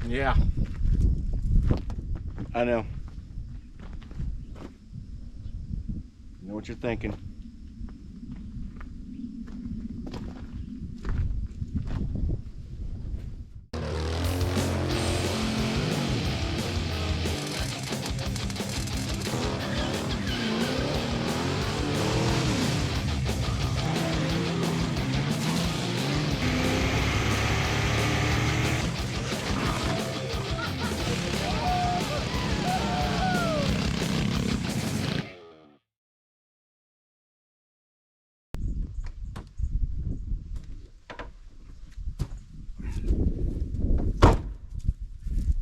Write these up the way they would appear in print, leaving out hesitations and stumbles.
Yeah, I know. I know what you're thinking.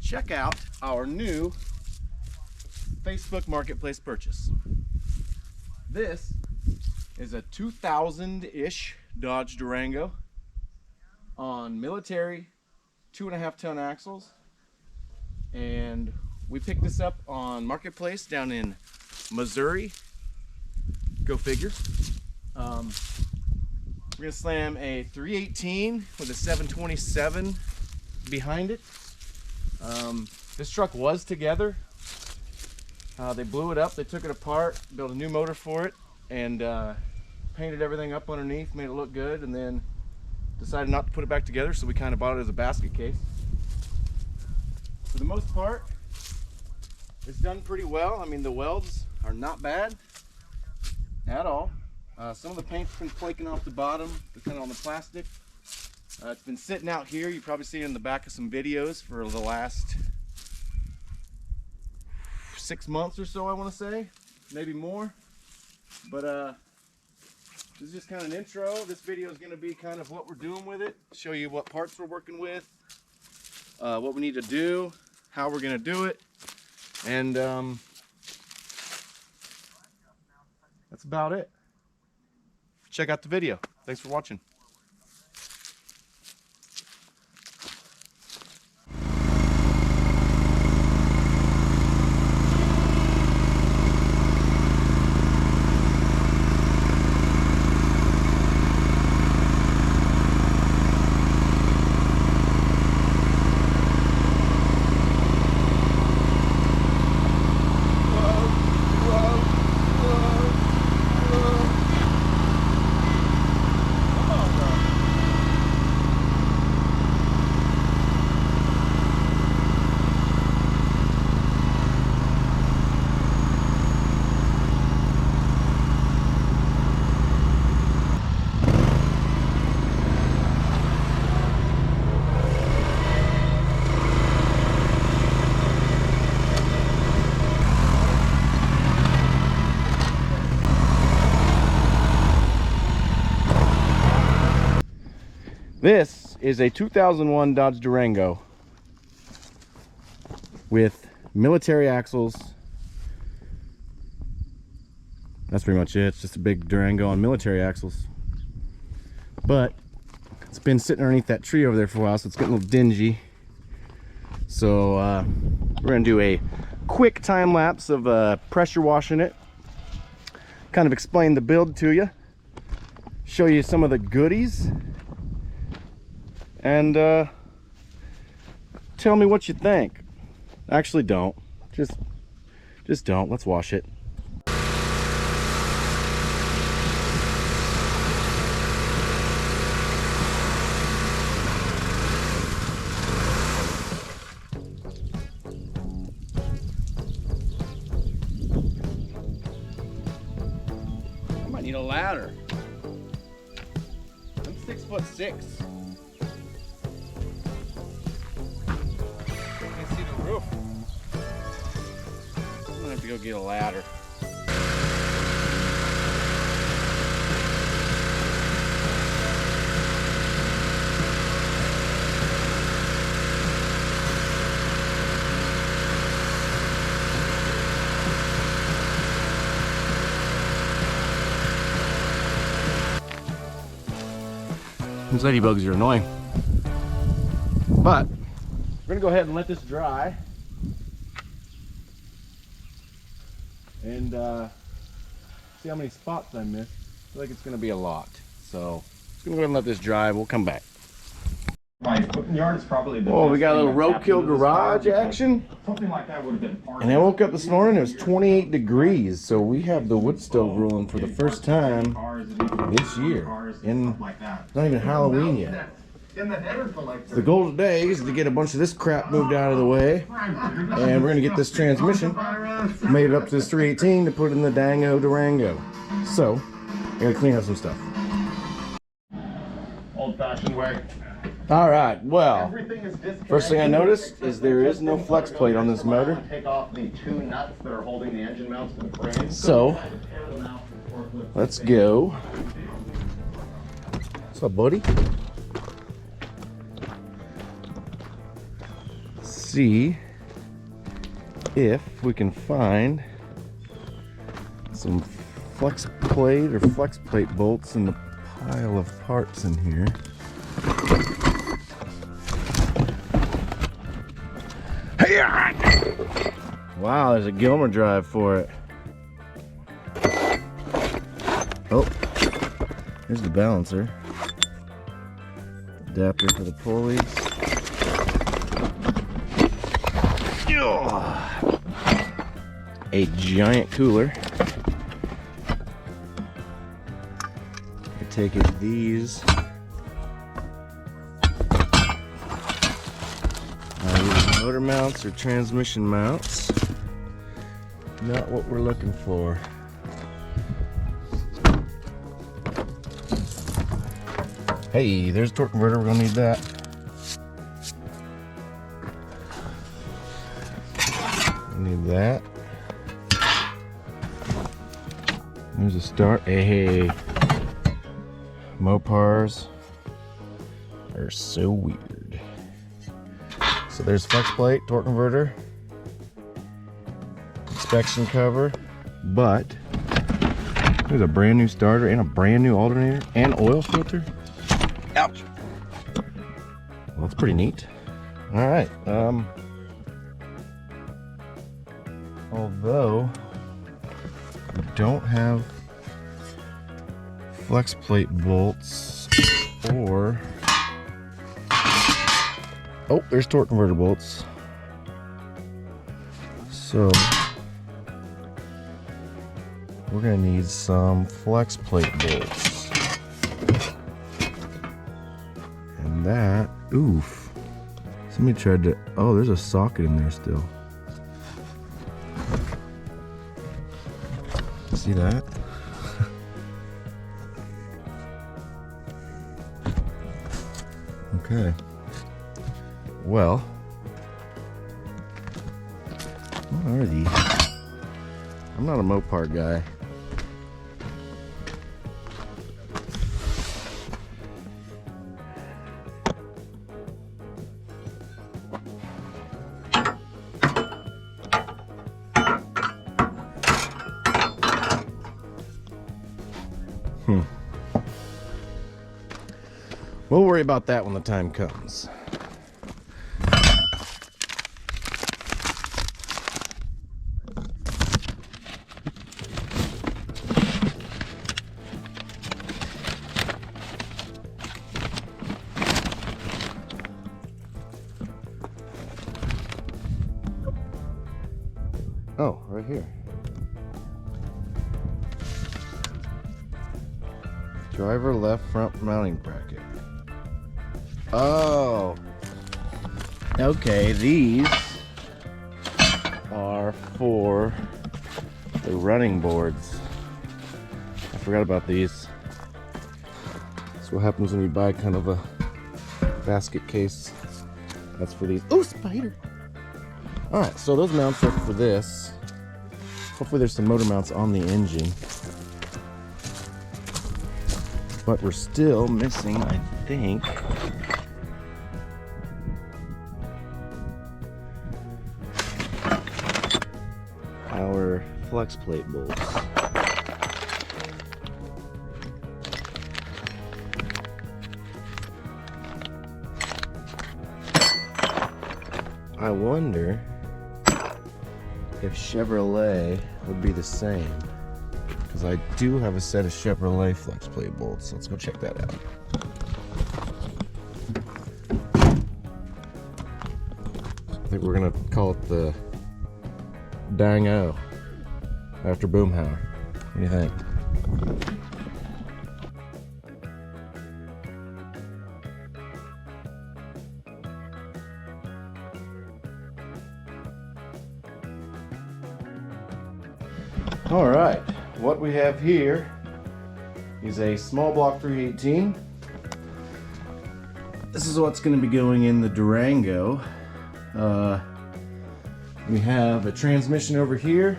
Check out our new Facebook Marketplace purchase. This is a 2000-ish Dodge Durango on military 2.5-ton axles, and we picked this up on Marketplace down in Missouri. Go figure. We're gonna slam a 318 with a 727 behind it. This truck was together. They blew it up, they took it apart, built a new motor for it, and painted everything up underneath, made it look good, and then decided not to put it back together, so we kind of bought it as a basket case. For the most part, it's done pretty well. I mean, the welds are not bad at all. Some of the paint's been flaking off the bottom, depending on the plastic. It's been sitting out here. You probably see it in the back of some videos for the last 6 months or so, I want to say, maybe more. But this is just kind of an intro. This video is going to be kind of what we're doing with it, show you what parts we're working with, what we need to do, how we're going to do it, and that's about it. Check out the video. Thanks for watching. This is a 2001 Dodge Durango with military axles. That's pretty much it. It's just a big Durango on military axles. But it's been sitting underneath that tree over there for a while, so it's getting a little dingy. So we're gonna do a quick time lapse of pressure washing it. Kind of explain the build to you. Show you some of the goodies. And tell me what you think. Actually, don't. Just don't. Let's wash it. I might need a ladder. I'm 6'6". Roof. I'm gonna have to go get a ladder. These ladybugs are annoying, but we're gonna go ahead and let this dry and see how many spots I missed. I feel like it's gonna be a lot, so just gonna go ahead and let this dry. We'll come back. My equipment yard is probably the Oh, best we got a thing little that's happened roadkill to this car, garage because action. Something like that would have been hard. And I woke up this morning, it was 28 degrees, so we have the wood stove rolling for the first time this year. And it's not even Halloween yet. The goal today is to get a bunch of this crap moved out of the way, and we're gonna get this transmission made up to this 318 to put in the Dango Durango. So, I gotta clean up some stuff. Old-fashioned way. All right, well, first thing I noticed is there is no flex plate on this motor. Take off the two nuts that are holding the engine mounts to the frame. So, let's go. What's up, buddy? See if we can find some flex plate or flex plate bolts in the pile of parts in here. Wow, there's a Gilmer drive for it. Oh, here's the balancer. Adapter for the pulleys. A giant cooler. I take it these either motor mounts or transmission mounts. Not what we're looking for. Hey, there's a torque converter. We're gonna need that. Need that. There's a start. Hey, Mopars are so weird. So there's flex plate, torque converter, inspection cover, but there's a brand new starter and a brand new alternator and oil filter. Ouch. Well, that's pretty neat. All right. Although we don't have flex plate bolts or oh, there's torque converter bolts. So we're gonna need some flex plate bolts. And that, oof. Somebody tried to, oh, there's a socket in there still. See that? Okay. Well, what are these? I'm not a Mopar guy. We'll worry about that when the time comes. Oh, right here. Driver left front mounting bracket. Oh, okay, these are for the running boards. I forgot about these. That's what happens when you buy kind of a basket case. That's for these. Oh, spider! Alright, so those mounts are for this. Hopefully there's some motor mounts on the engine. But we're still missing, I think, our flex plate bolts. I wonder if Chevrolet would be the same, because I do have a set of Chevrolet flex plate bolts. Let's go check that out. think we're gonna call it the Dango after Boomhauer. What do you think? All right, what we have here is a small block 318. This is what's going to be going in the Durango. We have a transmission over here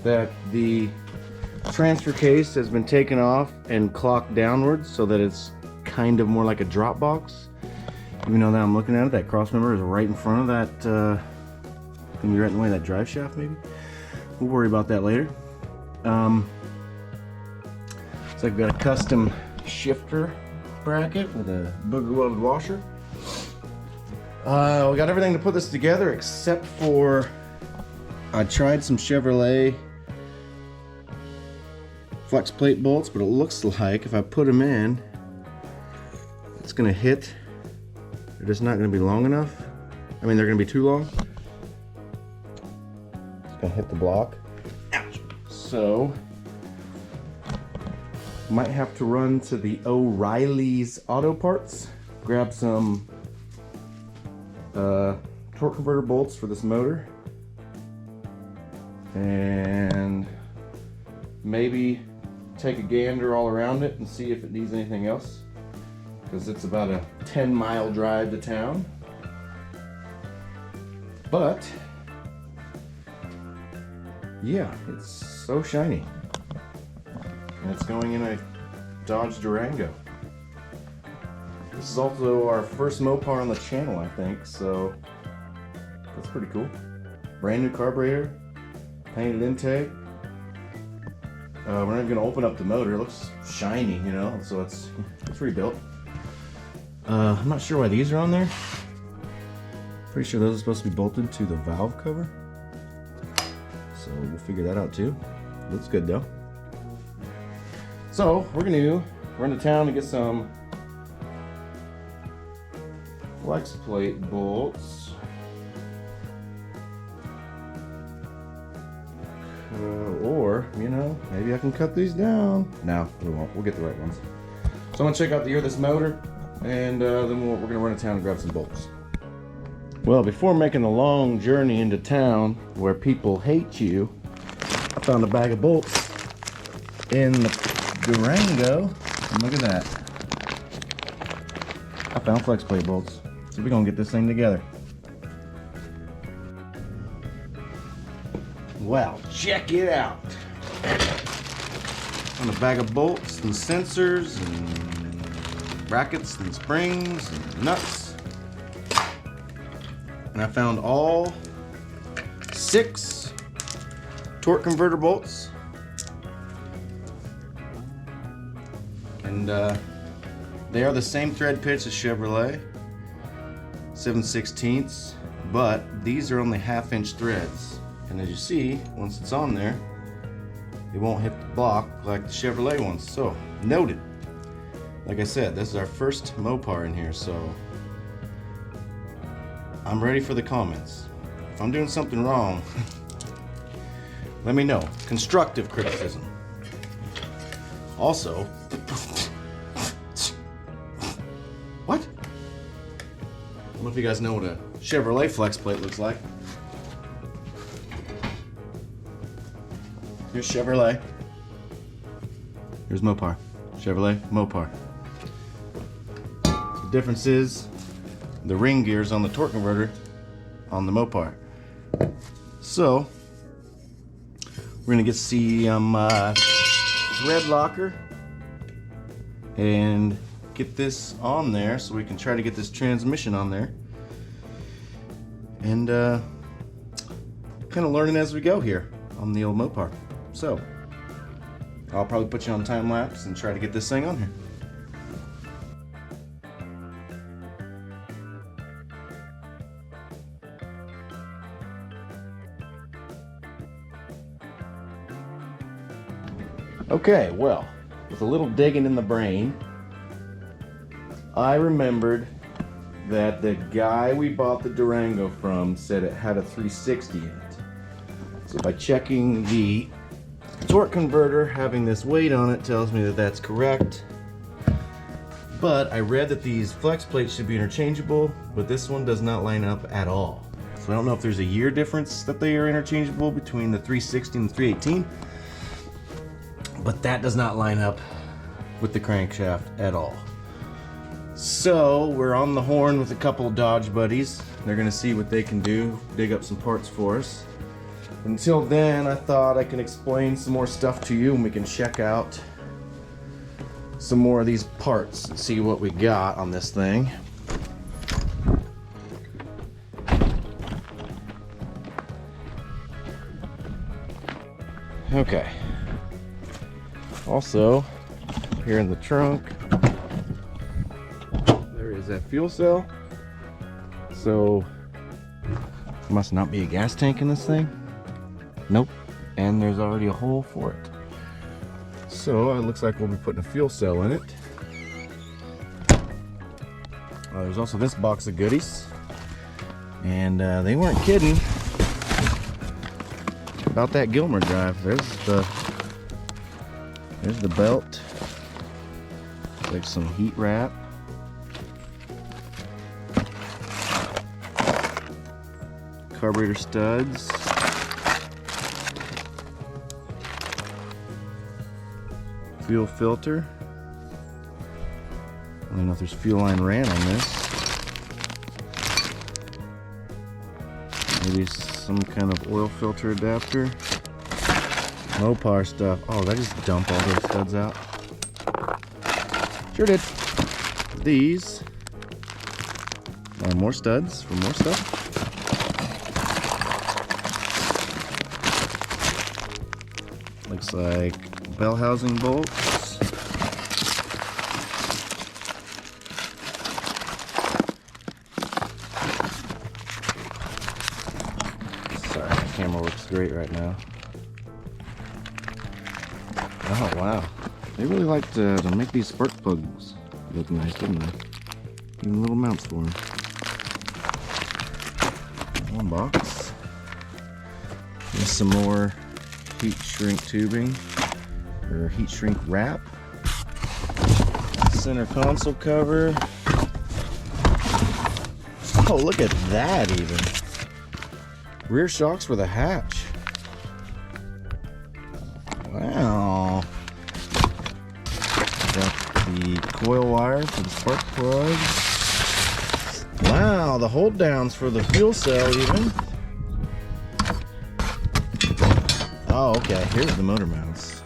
that the transfer case has been taken off and clocked downwards so that it's kind of more like a drop box. Even though now I'm looking at it, that cross member is right in front of that, can be right in the way of that drive shaft maybe. We'll worry about that later. So I've got a custom shifter bracket with a booger welded washer. We got everything to put this together except for I tried some Chevrolet flex plate bolts, but it looks like if I put them in, it's gonna hit. They're just not gonna be long enough. I mean, they're gonna be too long. Gonna hit the block. Ouch. So might have to run to the O'Reilly's Auto Parts, grab some torque converter bolts for this motor, and maybe take a gander all around it and see if it needs anything else, because it's about a 10-mile drive to town. But yeah, it's so shiny. And it's going in a Dodge Durango. This is also our first Mopar on the channel, I think, so that's pretty cool. Brand new carburetor, painted intake. We're not gonna open up the motor. It looks shiny, you know, so it's rebuilt. I'm not sure why these are on there. Pretty sure those are supposed to be bolted to the valve cover. So we'll figure that out too. Looks good though. So we're gonna run to town to get some flex plate bolts. Or, you know, maybe I can cut these down. No, we won't. We'll get the right ones. So I'm gonna check out the year of this motor, and then we're gonna run to town and grab some bolts. Well, before making the long journey into town where people hate you, I found a bag of bolts in the Durango, and look at that. I found flex plate bolts, so we're gonna get this thing together. Well, check it out. On a bag of bolts and sensors and brackets and springs and nuts. And I found all 6 torque converter bolts. And they are the same thread pitch as Chevrolet, 7/16, but these are only 1/2-inch threads. And as you see, once it's on there, it won't hit the block like the Chevrolet ones. So, noted. Like I said, this is our first Mopar in here, so I'm ready for the comments. If I'm doing something wrong, let me know. Constructive criticism. Also, what? I don't know if you guys know what a Chevrolet flex plate looks like. Here's Chevrolet. Here's Mopar. Chevrolet, Mopar. The difference is the ring gears on the torque converter on the Mopar. So we're gonna get to see thread locker and get this on there so we can try to get this transmission on there, and kind of learning as we go here on the old Mopar. So I'll probably put you on time lapse and try to get this thing on here. Okay, well, with a little digging in the brain, I remembered that the guy we bought the Durango from said it had a 360 in it. So by checking the torque converter, having this weight on it tells me that that's correct. But I read that these flex plates should be interchangeable, but this one does not line up at all. So I don't know if there's a year difference that they are interchangeable between the 360 and the 318, but that does not line up with the crankshaft at all. So we're on the horn with a couple of Dodge buddies. They're gonna see what they can do, dig up some parts for us. Until then, I thought I can explain some more stuff to you and we can check out some more of these parts and see what we got on this thing. Okay. Also, here in the trunk, there is that fuel cell. So, must not be a gas tank in this thing. Nope. And there's already a hole for it. So, it looks like we'll be putting a fuel cell in it. There's also this box of goodies. And they weren't kidding about that Gilmer drive. There's the belt. Like some heat wrap. Carburetor studs. Fuel filter. I don't know if there's fuel line ran on this. Maybe some kind of oil filter adapter. Mopar stuff. Oh, did I just dump all those studs out? Sure did. These are more studs for more stuff. Looks like bell housing bolts. Sorry, my camera looks great right now. Oh wow, they really like to make these spark plugs look nice, didn't they? Even little mounts for them. One box. There's some more heat shrink tubing, or heat shrink wrap. Center console cover. Oh, look at that even. Rear shocks for the hatch. Wow. Got the coil wire for the spark plugs. Wow, the hold downs for the fuel cell even. Oh, okay, here's the motor mounts.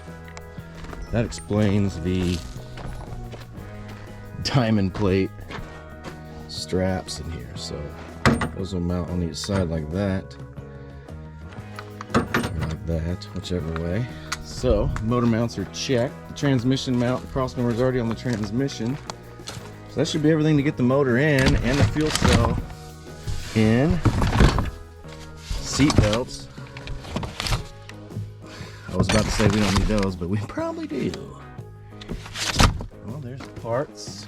That explains the diamond plate straps in here. So those will mount on each side like that. Or like that, whichever way. So, motor mounts are checked. The transmission mount, the cross member is already on the transmission. So that should be everything to get the motor in and the fuel cell in. Seat belts. I was about to say we don't need those, but we probably do. Well, there's the parts.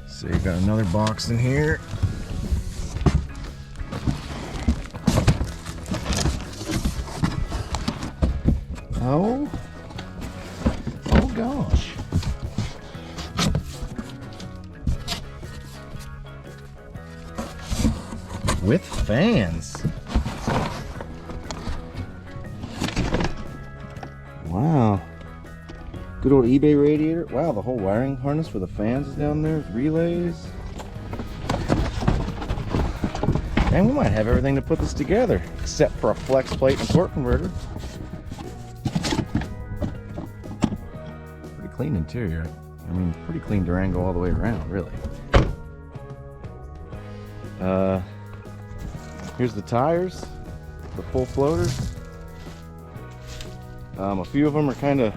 So you've got another box in here. Oh gosh. With fans. Wow. Good old eBay radiator. Wow, the whole wiring harness for the fans is down there with relays. And we might have everything to put this together, except for a flex plate and torque converter. Pretty clean interior. I mean, pretty clean Durango all the way around, really. Here's the tires, the full floaters. A few of them are kind of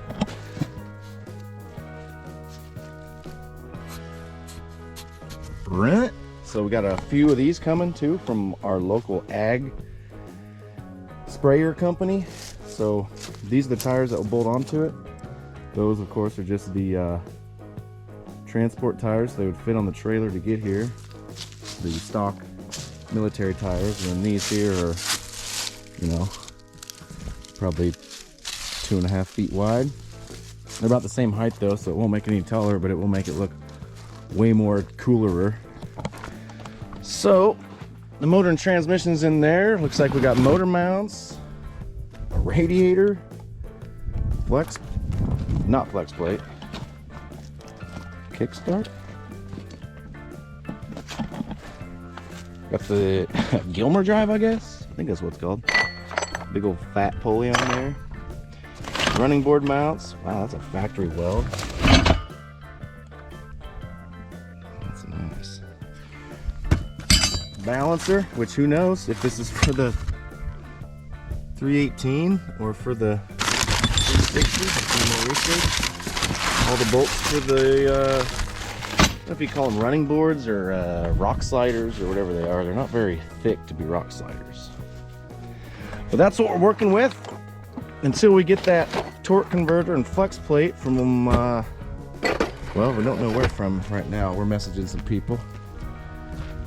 rent. So we got a few of these coming too from our local ag sprayer company. So these are the tires that will bolt onto it. Those of course are just the transport tires. They would fit on the trailer to get here. The stock military tires, and then these here are, you know, probably 2.5 feet wide. They're about the same height though, so it won't make it any taller, but it will make it look way more cooler. So the motor and transmission's in there. Looks like we got motor mounts, a radiator, not flex plate, kickstart. Got the Gilmer drive, I guess. I think that's what it's called. Big old fat pulley on there. Running board mounts. Wow, that's a factory weld. That's nice. Balancer, which who knows if this is for the 318 or for the 360. All the bolts for the, I don't know if you call them running boards or rock sliders or whatever they are. They're not very thick to be rock sliders. But that's what we're working with until we get that torque converter and flex plate from, well, we don't know where from right now. We're messaging some people.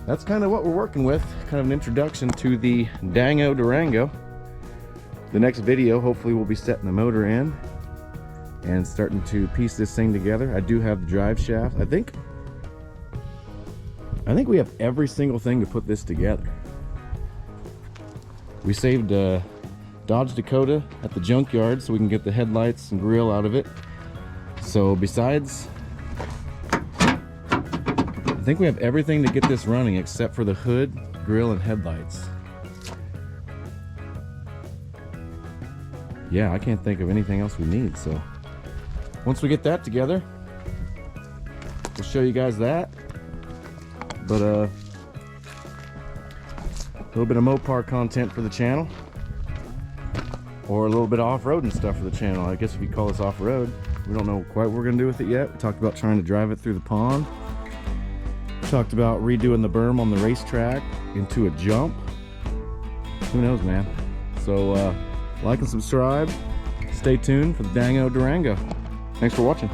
That's kind of what we're working with, kind of an introduction to the Dodge Durango. The next video, hopefully we'll be setting the motor in and starting to piece this thing together. I do have the drive shaft. I think we have every single thing to put this together. We saved Dodge Dakota at the junkyard so we can get the headlights and grill out of it. So besides, I think we have everything to get this running except for the hood, grill, and headlights. Yeah, I can't think of anything else we need. So once we get that together, we'll show you guys that. But a little bit of Mopar content for the channel, or a little bit of off-road and stuff for the channel. I guess if you call this off-road. We don't know quite what we're gonna do with it yet. We talked about trying to drive it through the pond. We talked about redoing the berm on the racetrack into a jump. Who knows, man? So like and subscribe. Stay tuned for the Dodge Durango. Thanks for watching.